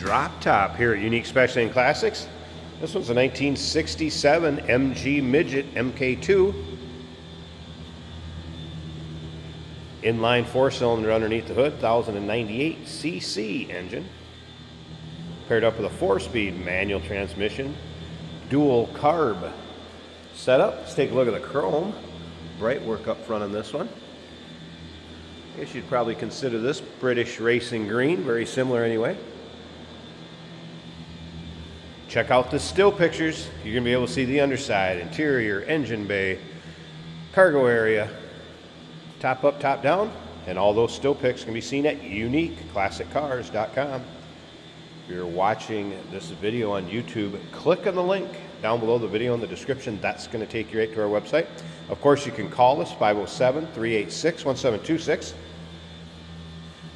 drop top here at Unique Specialty and Classics. This one's a 1967 MG Midget MK2. Inline 4-cylinder underneath the hood, 1098 cc engine. Paired up with a 4-speed manual transmission, dual carb setup. Let's take a look at the chrome. Bright work up front on this one. I guess you'd probably consider this British racing green, very similar anyway. Check out the still pictures. You're going to be able to see the underside, interior, engine bay, cargo area, top up, top down, and all those still pics can be seen at uniqueclassiccars.com. If you're watching this video on YouTube, click on the link down below the video in the description. That's going to take you right to our website. Of course, you can call us, 507-386-1726.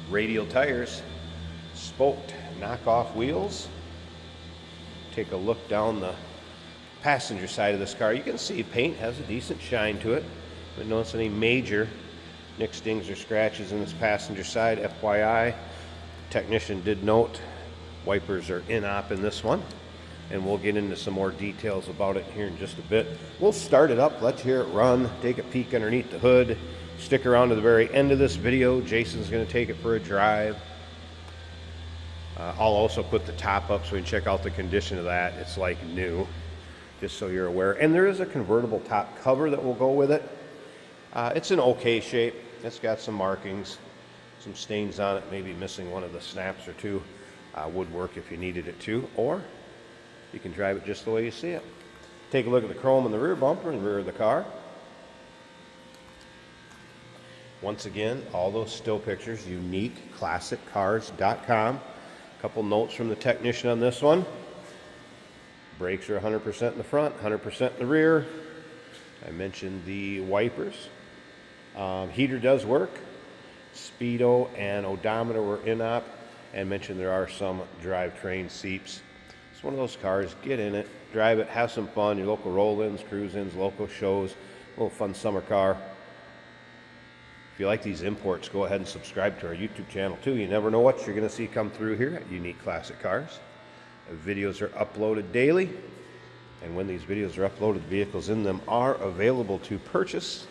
Radial tires, spoked knockoff wheels. Take a look down the passenger side of this car. You can see paint has a decent shine to it. Don't notice any major nicks, dings, or scratches in this passenger side. FYI, technician did note wipers are in-op in this one, and we'll get into some more details about it here in just a bit. We'll start it up, let you hear it run, take a peek underneath the hood. Stick around to the very end of this video. Jason's going to take it for a drive. I'll also put the top up so we can check out the condition of that. It's like new, just so you're aware. And there is a convertible top cover that will go with it. It's in okay shape. It's got some markings, some stains on it, maybe missing one of the snaps or two. Would work if you needed it to, or you can drive it just the way you see it. Take a look at the chrome in the rear bumper and rear of the car. Once again, all those still pictures, uniqueclassiccars.com. A couple notes from the technician on this one. Brakes are 100% in the front, 100% in the rear. I mentioned the wipers. Heater does work. Speedo and odometer were in-op, and mentioned there are some drivetrain seats. It's one of those cars, get in it, drive it, have some fun, your local roll-ins, cruise-ins, local shows, a little fun summer car. If you like these imports, go ahead and subscribe to our YouTube channel too. You never know what you're going to see come through here at Unique Classic Cars. The videos are uploaded daily, and when these videos are uploaded, the vehicles in them are available to purchase,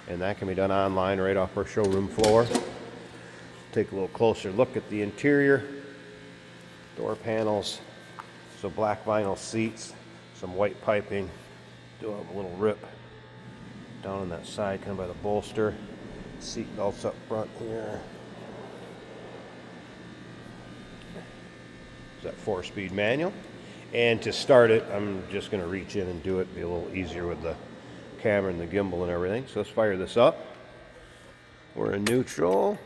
and that can be done online right off our showroom floor. Take a little closer look at the interior. Door panels, so black vinyl seats, some white piping. Do have a little rip down on that side, kind of by the bolster. Seat belts up front here. Is that 4-speed manual? And to start it, I'm just going to reach in and do it. Be a little easier with the camera and the gimbal and everything. So let's fire this up. We're in neutral.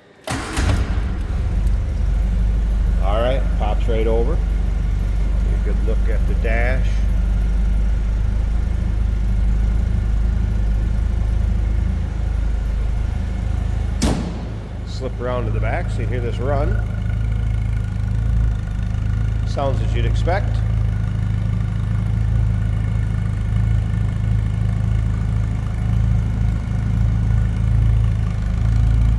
All right, pops right over. Take a good look at the dash. Slip around to the back so you hear this run. Sounds as you'd expect.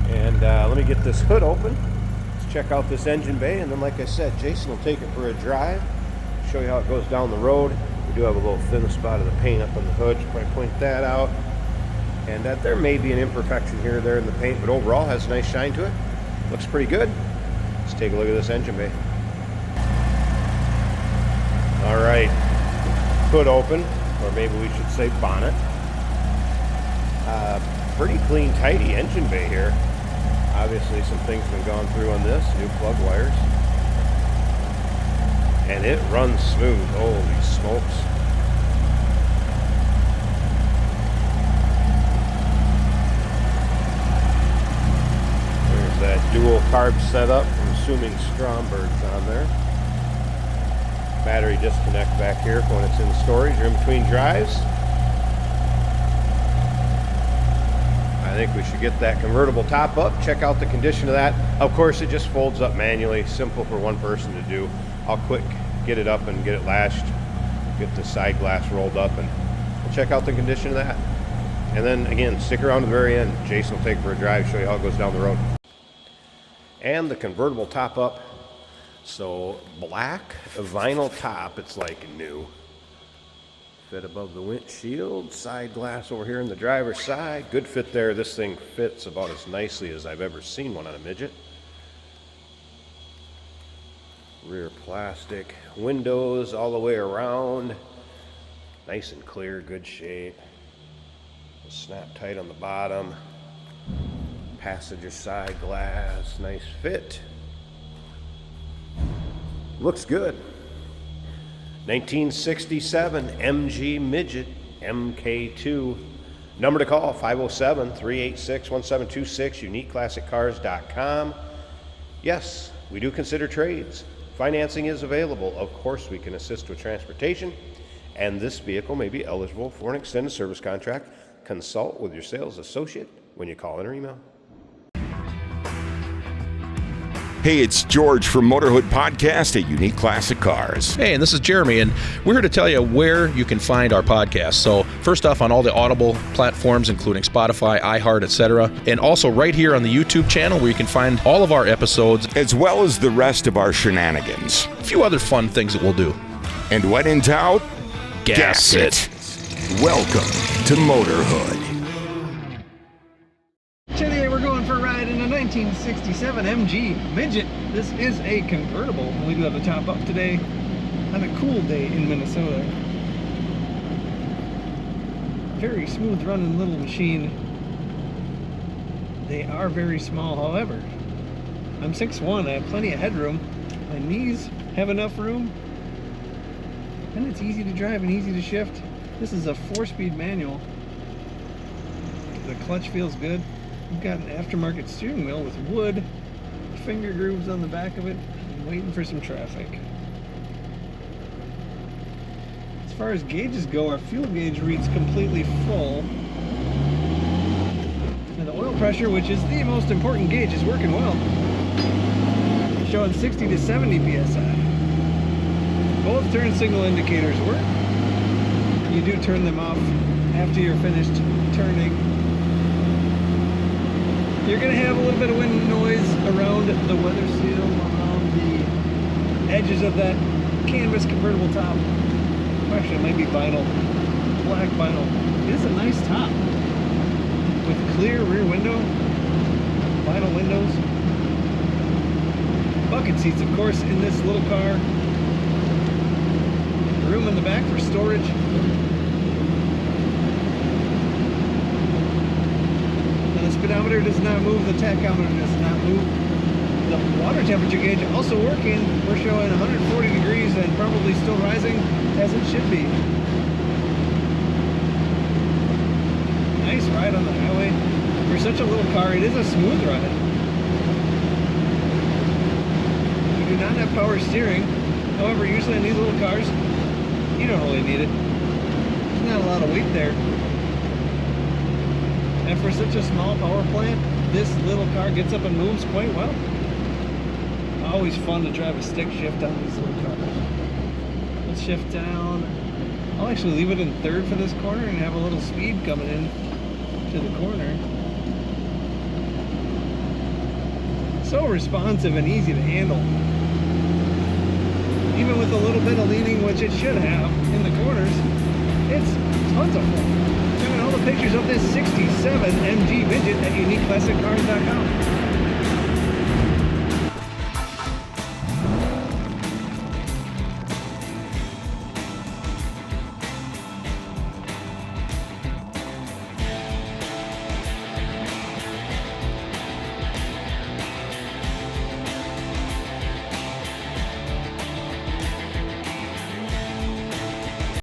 And let me get this hood open. Let's check out this engine bay, and then like I said, Jason will take it for a drive, show you how it goes down the road. We do have a little thin spot of the paint up on the hood. Should probably point that out. And there may be an imperfection here or there in the paint, but overall has a nice shine to it. Looks pretty good. Let's take a look at this engine bay. All right, hood open, or maybe we should say bonnet. Pretty clean, tidy engine bay here. Obviously some things have been gone through on this, new plug wires. And it runs smooth, holy smokes. That dual carb setup. I'm assuming Stromberg's on there. Battery disconnect back here when it's in storage or in between drives. I think we should get that convertible top up. Check out the condition of that. Of course, it just folds up manually. Simple for one person to do. I'll quick get it up and get it lashed. Get the side glass rolled up, and we'll check out the condition of that. And then again, stick around to the very end. Jason will take it for a drive, show you how it goes down the road. And the convertible top up. So black vinyl top, it's like new. Fit above the windshield, side glass over here in the driver's side. Good fit there. This thing fits about as nicely as I've ever seen one on a Midget. Rear plastic, windows all the way around. Nice and clear, good shape. Snap tight on the bottom. Passenger side glass, nice fit. Looks good. 1967 MG Midget MK2. Number to call, 507-386-1726, uniqueclassiccars.com. Yes, we do consider trades. Financing is available. Of course, we can assist with transportation, and this vehicle may be eligible for an extended service contract. Consult with your sales associate when you call in or email. Hey, it's George from Motorhood Podcast at Unique Classic Cars. Hey, and this is Jeremy, and we're here to tell you where you can find our podcast. So first off, on all the Audible platforms, including Spotify, iHeart, etc., and also right here on the YouTube channel where you can find all of our episodes, as well as the rest of our shenanigans. A few other fun things that we'll do. And when in doubt, gas it. Welcome to Motorhood. Today we're going for a ride in a 1967 MG Midget. This is a convertible. We do have the top up today on a cool day in Minnesota. Very smooth running little machine. They are very small, however. I'm 6'1", I have plenty of headroom. My knees have enough room. And it's easy to drive and easy to shift. This is a 4-speed manual. The clutch feels good. We've got an aftermarket steering wheel with wood, finger grooves on the back of it. I'm waiting for some traffic. As far as gauges go, our fuel gauge reads completely full. And the oil pressure, which is the most important gauge, is working well. Showing 60 to 70 psi. Both turn signal indicators work. You do turn them off after you're finished turning. You're going to have a little bit of wind noise around the weather seal, around the edges of that canvas convertible top. Actually, it might be vinyl, black vinyl. It is a nice top with clear rear window, vinyl windows. Bucket seats, of course, in this little car. Room in the back for storage. The speedometer does not move, the tachometer does not move. The water temperature gauge also working. We're showing 140 degrees and probably still rising as it should be. Nice ride on the highway. For such a little car, it is a smooth ride. We do not have power steering. However, usually in these little cars, you don't really need it. There's not a lot of weight there. And for such a small power plant, this little car gets up and moves quite well. Always fun to drive a stick shift on these little cars. Let's shift down. I'll actually leave it in third for this corner and have a little speed coming in to the corner. So responsive and easy to handle. Even with a little bit of leaning, which it should have in the corners, it's tons of fun. Check out all the pictures of this 67 MG Midget at uniqueclassiccars.com.